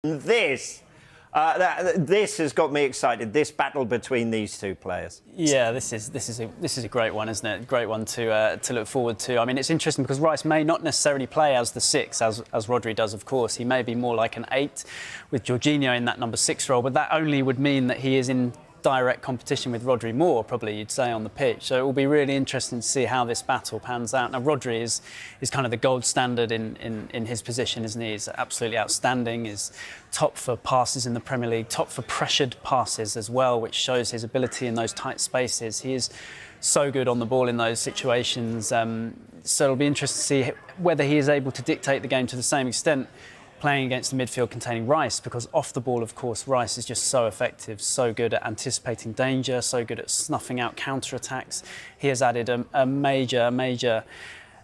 This, this has got me excited. This battle between these two players. Yeah, this is a great one, isn't it? Great one to look forward to. I mean, it's interesting because Rice may not necessarily play as the 6, as Rodri does, of course. He may be more like an 8 with Jorginho in that number 6 role, but that only would mean that he is in direct competition with Rodri more, probably you'd say, on the pitch. So it will be really interesting to see how this battle pans out. Now, Rodri is kind of the gold standard in his position, isn't he? He's absolutely outstanding. He's top for passes in the Premier League, top for pressured passes as well, which shows his ability in those tight spaces. He is so good on the ball in those situations. So it'll be interesting to see whether he is able to dictate the game to the same extent playing against the midfield containing Rice, because off the ball, of course, Rice is just so effective, so good at anticipating danger, so good at snuffing out counter-attacks. He has added a major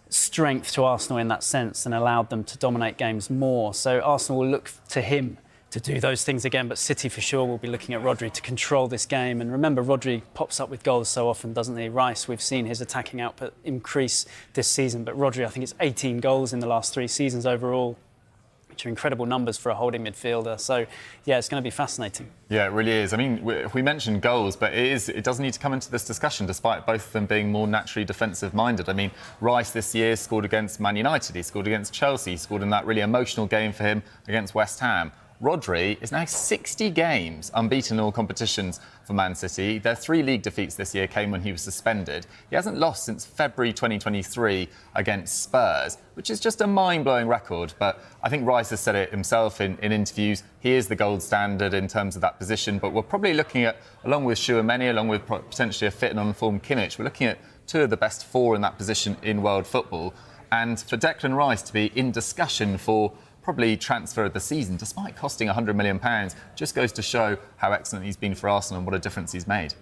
strength to Arsenal in that sense and allowed them to dominate games more. So Arsenal will look to him to do those things again, but City for sure will be looking at Rodri to control this game. And remember, Rodri pops up with goals so often, doesn't he? Rice, we've seen his attacking output increase this season, but Rodri, I think it's 18 goals in the last 3 seasons overall, which are incredible numbers for a holding midfielder. So, yeah, it's going to be fascinating. Yeah, it really is. I mean, we mentioned goals, but it does need to come into this discussion, despite both of them being more naturally defensive-minded. I mean, Rice this year scored against Man United, he scored against Chelsea, he scored in that really emotional game for him against West Ham. Rodri is now 60 games unbeaten in all competitions for Man City. Their 3 league defeats this year came when he was suspended. He hasn't lost since February 2023 against Spurs, which is just a mind-blowing record. But I think Rice has said it himself in interviews. He is the gold standard in terms of that position. But we're probably looking at, along with Tchouaméni, along with potentially a fit and on-form Kimmich, we're looking at 2 of the best 4 in that position in world football. And for Declan Rice to be in discussion for probably transfer of the season, despite costing £100 million, just goes to show how excellent he's been for Arsenal and what a difference he's made.